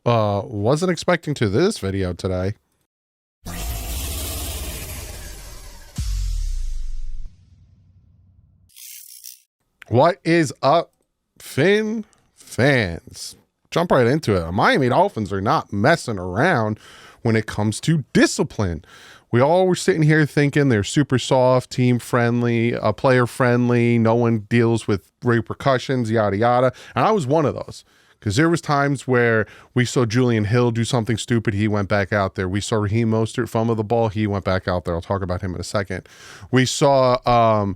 Wasn't expecting to this video today. What is up, Finn fans? Jump right into it. Miami Dolphins are not messing around when it comes to discipline. We all were sitting here thinking they're super soft, team friendly, player friendly. No one deals with repercussions, yada, yada. And I was one of those. Because there was times where we saw Julian Hill do something stupid. He went back out there. We saw Raheem Mostert fumble the ball. He went back out there. I'll talk about him in a second. We saw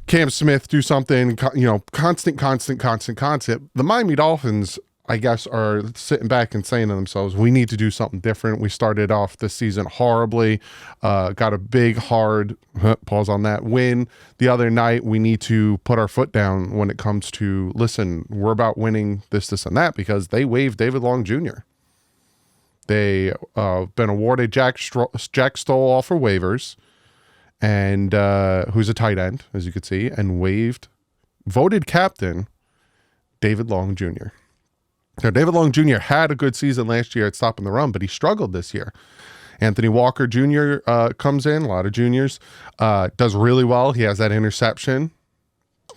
Cam Smith do something, constant. The Miami Dolphins, I guess, are sitting back and saying to themselves, we need to do something different. We started off this season horribly, got a big, hard, pause on that, win the other night. We need to put our foot down when it comes to, listen, we're about winning this, and that, because they waived David Long Jr. They been awarded Jack Stoll off for waivers, and who's a tight end, as you can see, and voted captain David Long Jr. Now, David Long Jr. had a good season last year at stopping the run, but he struggled this year. Anthony Walker Jr. Comes in, a lot of juniors, does really well. He has that interception.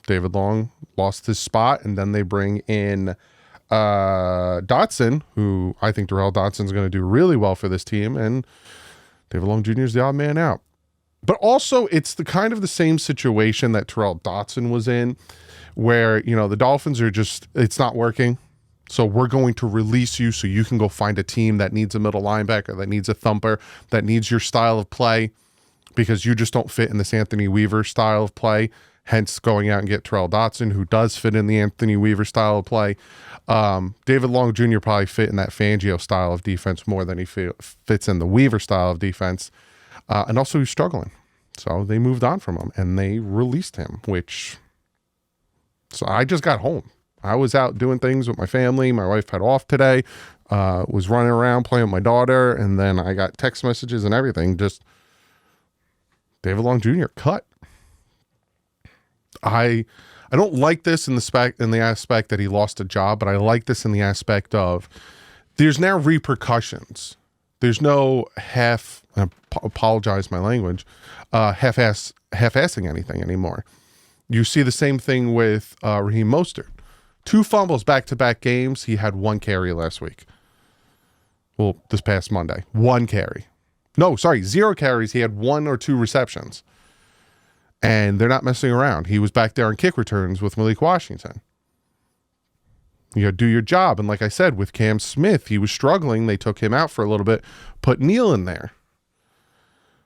David Long lost his spot, and then they bring in Dotson, who I think Darrell Dotson's going to do really well for this team, and David Long Jr. is the odd man out. But also, it's the kind of the same situation that Terrell Dotson was in, where, the Dolphins are just, it's not working. So we're going to release you so you can go find a team that needs a middle linebacker, that needs a thumper, that needs your style of play, because you just don't fit in this Anthony Weaver style of play. Hence going out and get Terrell Dotson, who does fit in the Anthony Weaver style of play. David Long Jr. probably fit in that Fangio style of defense more than he fits in the Weaver style of defense. And also he's struggling. So they moved on from him and they released him, so I just got home. I was out doing things with my family. My wife had off today, was running around playing with my daughter, and then I got text messages and everything. Just David Long Jr. cut. I don't like this in the aspect that he lost a job, but I like this in the aspect of there's now repercussions. There's no apologize my language, half-assing anything anymore. You see the same thing with Raheem Mostert. 2 fumbles back-to-back games. He had 1 carry last week. Well, this past Monday. 1 carry. No, sorry, 0 carries. He had 1 or 2 receptions. And they're not messing around. He was back there on kick returns with Malik Washington. You do your job. And like I said, with Cam Smith, he was struggling. They took him out for a little bit, put Neal in there.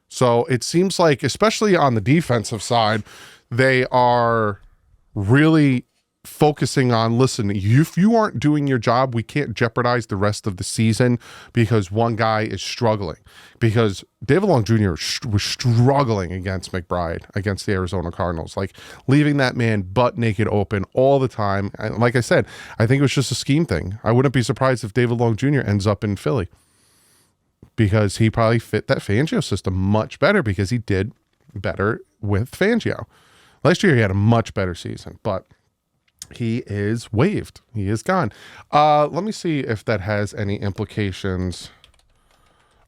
So it seems like, especially on the defensive side, they are really focusing on, listen, if you aren't doing your job, we can't jeopardize the rest of the season because one guy is struggling. Because David Long Jr. was struggling against McBride, against the Arizona Cardinals, like leaving that man butt naked open all the time. And like I said, I think it was just a scheme thing. I wouldn't be surprised if David Long Jr. ends up in Philly, because he probably fit that Fangio system much better, because he did better with Fangio. Last year he had a much better season, but he is waived. He is gone. Let me see if that has any implications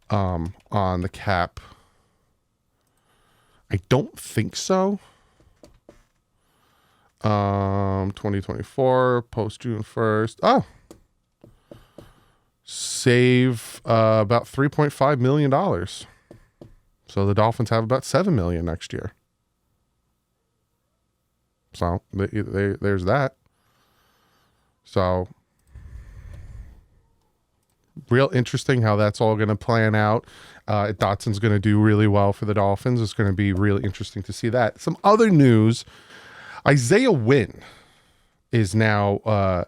on the cap. I don't think so. 2024, post June 1st. Oh. Save about $3.5 million. So the Dolphins have about $7 million next year. So there's that. So real interesting how that's all going to plan out. Dotson's going to do really well for the Dolphins. It's going to be really interesting to see that. Some other news. Isaiah Wynn is now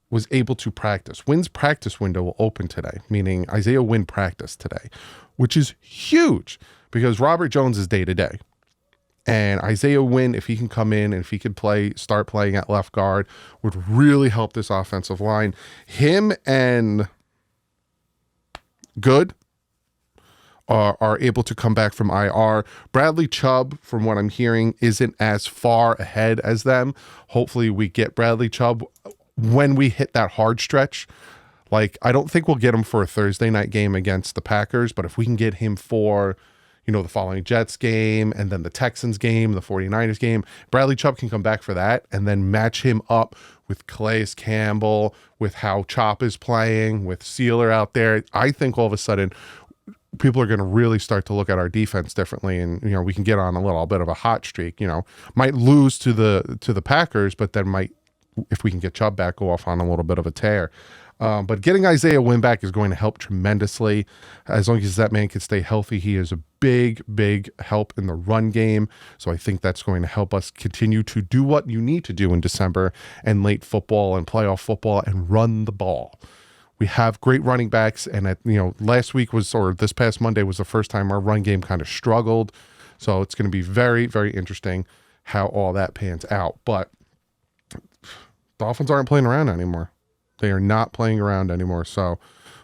was able to practice. Wynn's practice window will open today, meaning Isaiah Wynn practiced today, which is huge because Robert Jones is day-to-day. And Isaiah Wynn, if he can come in and if he can start playing at left guard, would really help this offensive line. Him and Good are able to come back from IR. Bradley Chubb, from what I'm hearing, isn't as far ahead as them. Hopefully we get Bradley Chubb when we hit that hard stretch. Like, I don't think we'll get him for a Thursday night game against the Packers, but if we can get him for, the following Jets game and then the Texans game, the 49ers game, Bradley Chubb can come back for that and then match him up with Calais Campbell, with how Chop is playing, with Sealer out there. I think all of a sudden people are going to really start to look at our defense differently, and we can get on a little bit of a hot streak. Might lose to the Packers, but then might, if we can get Chubb back, go off on a little bit of a tear. But getting Isaiah Wynn back is going to help tremendously. As long as that man can stay healthy, he is a big, big help in the run game. So I think that's going to help us continue to do what you need to do in December and late football and playoff football and run the ball. We have great running backs, and last week or this past Monday was the first time our run game kind of struggled. So it's going to be very, very interesting how all that pans out. But Dolphins aren't playing around anymore. They are not playing around anymore. So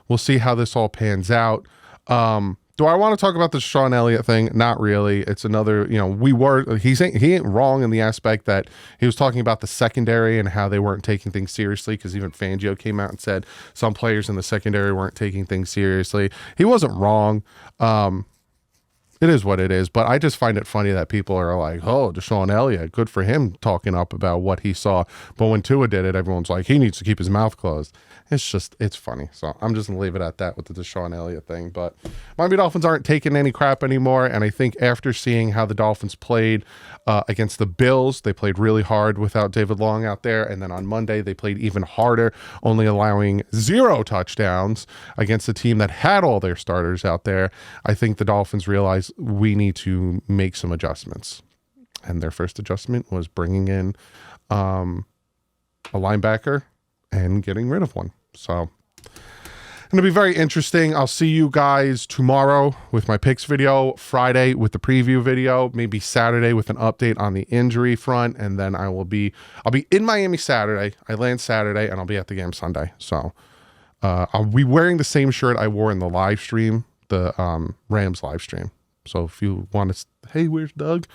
we'll see how this all pans out. Do I want to talk about the Sean Elliott thing? Not really. It's another, he ain't wrong in the aspect that he was talking about the secondary and how they weren't taking things seriously, because even Fangio came out and said some players in the secondary weren't taking things seriously. He wasn't wrong. It is what it is, but I just find it funny that people are like, oh, Deshaun Elliott, good for him talking up about what he saw. But when Tua did it, everyone's like, he needs to keep his mouth closed. It's funny. So I'm just going to leave it at that with the Deshaun Elliott thing. But Miami Dolphins aren't taking any crap anymore. And I think after seeing how the Dolphins played against the Bills, they played really hard without David Long out there. And then on Monday, they played even harder, only allowing 0 touchdowns against a team that had all their starters out there. I think the Dolphins realized we need to make some adjustments. And their first adjustment was bringing in a linebacker and getting rid of one. So it'll be very interesting. I'll see you guys tomorrow with my picks video, Friday with the preview video, maybe Saturday with an update on the injury front, and then I'll be in Miami Saturday. I land Saturday and I'll be at the game Sunday. So I'll be wearing the same shirt I wore in the live stream, the Rams live stream. So if you want to, hey, where's Doug?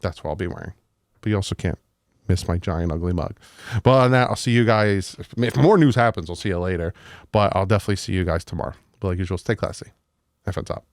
That's what I'll be wearing. But you also can't miss my giant ugly mug. But on that, I'll see you guys. If more news happens, I'll see you later. But I'll definitely see you guys tomorrow. But like usual, stay classy. F on top.